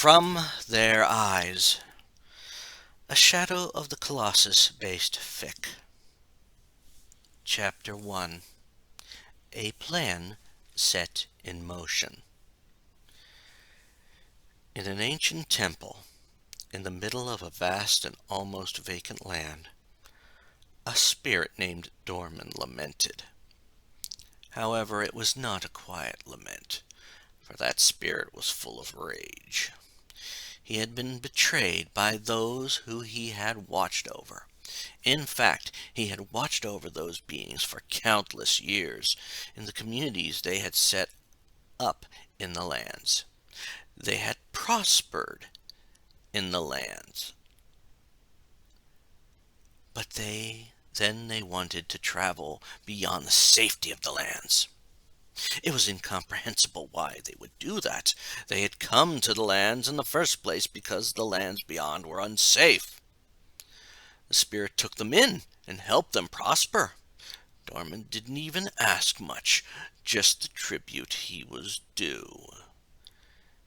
From Their Eyes, a Shadow of the Colossus based fic. Chapter 1. A Plan Set in Motion. In an ancient temple, in the middle of a vast and almost vacant land, a spirit named Dorman lamented. However, it was not a quiet lament, for that spirit was full of rage. He had been betrayed by those who he had watched over. In fact, he had watched over those beings for countless years in the communities they had set up in the lands. They had prospered in the lands. But they wanted to travel beyond the safety of the lands. It was incomprehensible why they would do that. They had come to the lands in the first place because the lands beyond were unsafe. The spirit took them in and helped them prosper. Dorman didn't even ask much, just the tribute he was due.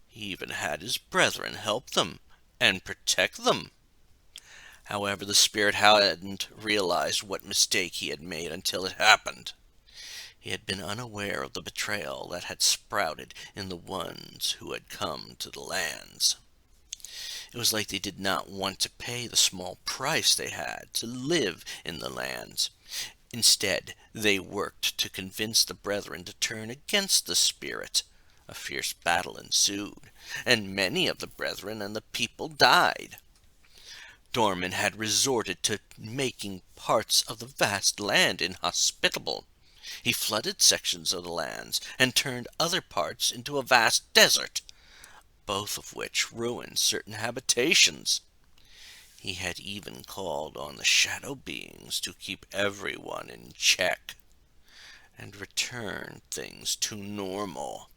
He even had his brethren help them and protect them. However, the spirit hadn't realized what mistake he had made until it happened. He had been unaware of the betrayal that had sprouted in the ones who had come to the lands. It was like they did not want to pay the small price they had to live in the lands. Instead, they worked to convince the brethren to turn against the spirit. A fierce battle ensued, and many of the brethren and the people died. Dorman had resorted to making parts of the vast land inhospitable. He flooded sections of the lands and turned other parts into a vast desert, both of which ruined certain habitations. He had even called on the shadow beings to keep everyone in check and return things to normal.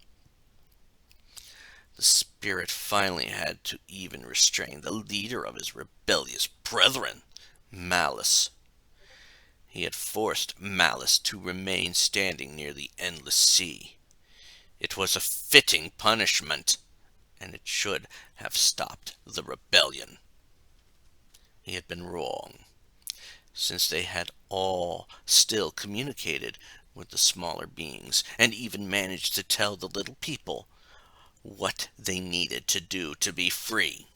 The spirit finally had to even restrain the leader of his rebellious brethren, Malice. He had forced Malice to remain standing near the endless sea. It was a fitting punishment, and it should have stopped the rebellion. He had been wrong, since they had all still communicated with the smaller beings, and even managed to tell the little people what they needed to do to be free.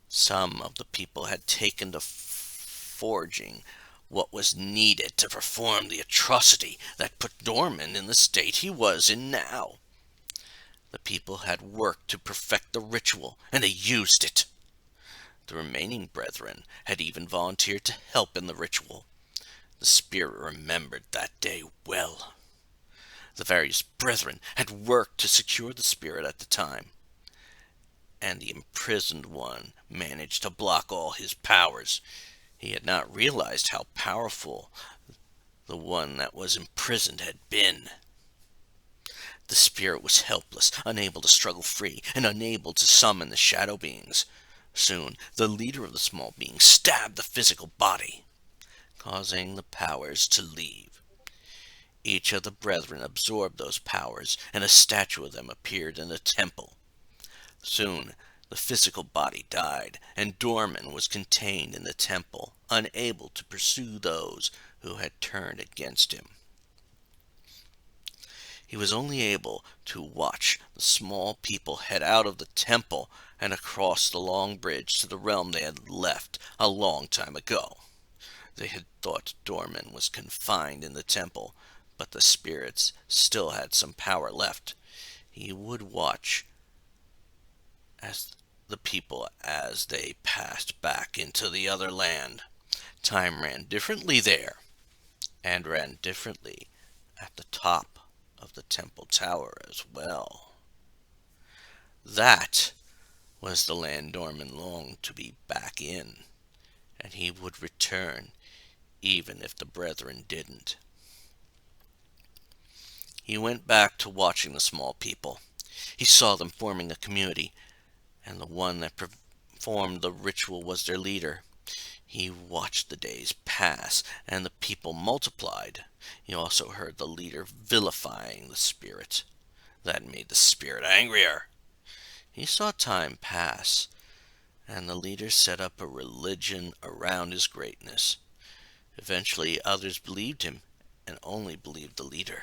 Some of the people had taken to forging what was needed to perform the atrocity that put Dorman in the state he was in now. The people had worked to perfect the ritual, and they used it. The remaining brethren had even volunteered to help in the ritual. The spirit remembered that day well. The various brethren had worked to secure the spirit at the time, and the imprisoned one managed to block all his powers. He had not realized how powerful the one that was imprisoned had been. The spirit was helpless, unable to struggle free, and unable to summon the shadow beings. Soon, the leader of the small beings stabbed the physical body, causing the powers to leave. Each of the brethren absorbed those powers, and a statue of them appeared in the temple. Soon, the physical body died, and Dorman was contained in the temple, unable to pursue those who had turned against him. He was only able to watch the small people head out of the temple and across the long bridge to the realm they had left a long time ago. They had thought Dorman was confined in the temple, but the spirits still had some power left. He would watch as the people as they passed back into the other land. Time ran differently there, and ran differently at the top of the temple tower as well. That was the land Dorman longed to be back in, and he would return even if the brethren didn't. He went back to watching the small people. He saw them forming a community, and the one that performed the ritual was their leader. He watched the days pass, and the people multiplied. He also heard the leader vilifying the spirit. That made the spirit angrier. He saw time pass, and the leader set up a religion around his greatness. Eventually, others believed him, and only believed the leader.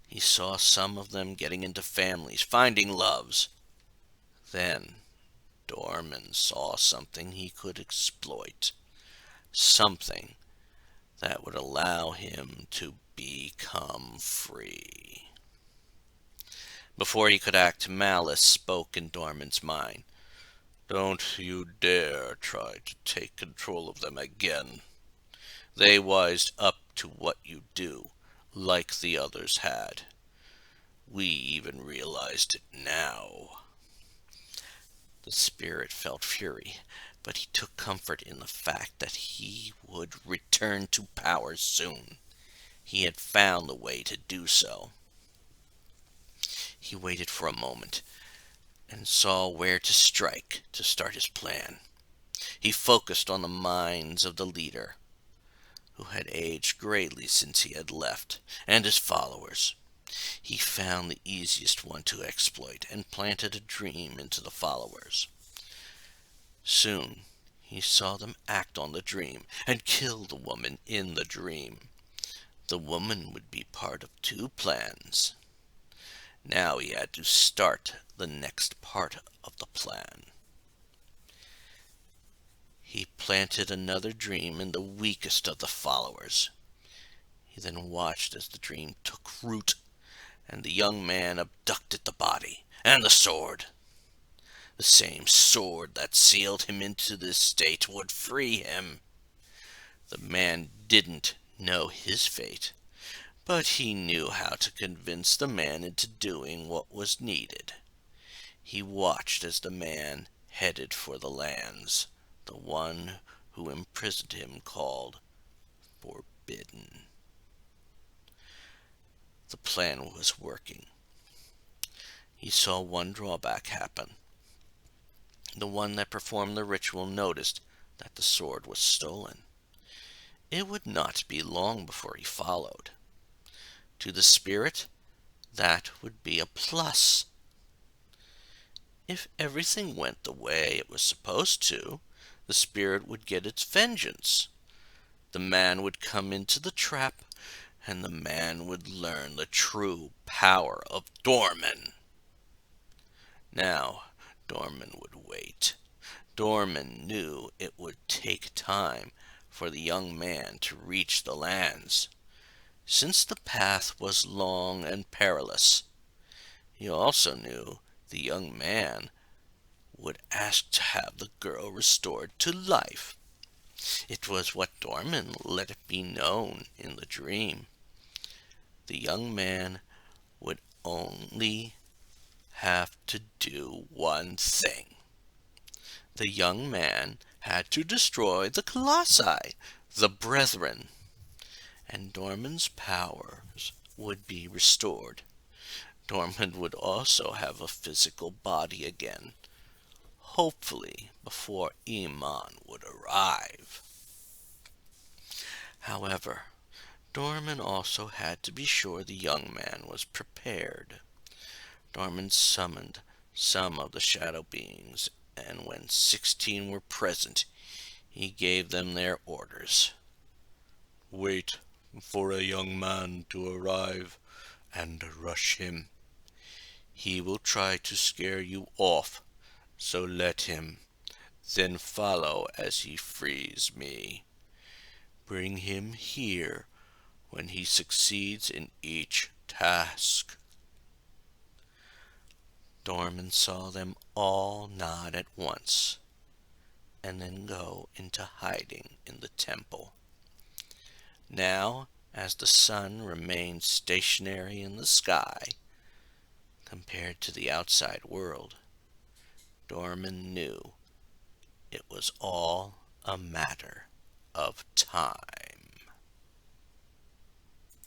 He saw some of them getting into families, finding loves. Then, Dorman saw something he could exploit. Something that would allow him to become free. Before he could act, Malice spoke in Dorman's mind. Don't you dare try to take control of them again. They wised up to what you do, like the others had. We even realized it now. The spirit felt fury, but he took comfort in the fact that he would return to power soon. He had found the way to do so. He waited for a moment and saw where to strike to start his plan. He focused on the minds of the leader, who had aged greatly since he had left, and his followers. He found the easiest one to exploit and planted a dream into the followers. Soon he saw them act on the dream and kill the woman in the dream. The woman would be part of two plans. Now he had to start the next part of the plan. He planted another dream in the weakest of the followers. He then watched as the dream took root, and the young man abducted the body and the sword. The same sword that sealed him into this state would free him. The man didn't know his fate, but he knew how to convince the man into doing what was needed. He watched as the man headed for the lands the one who imprisoned him called Forbidden. The plan was working. He saw one drawback happen. The one that performed the ritual noticed that the sword was stolen. It would not be long before he followed. To the spirit, that would be a plus. If everything went the way it was supposed to, the spirit would get its vengeance. The man would come into the trap, and the man would learn the true power of Dorman. Now, Dorman would wait. Dorman knew it would take time for the young man to reach the lands. Since the path was long and perilous, he also knew the young man would ask to have the girl restored to life. It was what Dorman let it be known in the dream. The young man would only have to do one thing. The young man had to destroy the Colossi, the Brethren, and Dorman's powers would be restored. Dorman would also have a physical body again, hopefully before Iman would arrive. However, Dorman also had to be sure the young man was prepared. Dorman summoned some of the shadow beings, and when 16 were present, he gave them their orders. Wait for a young man to arrive and rush him. He will try to scare you off, so let him. Then follow as he frees me. Bring him here when he succeeds in each task. Dorman saw them all nod at once, and then go into hiding in the temple. Now, as the sun remained stationary in the sky, compared to the outside world, Dorman knew it was all a matter of time.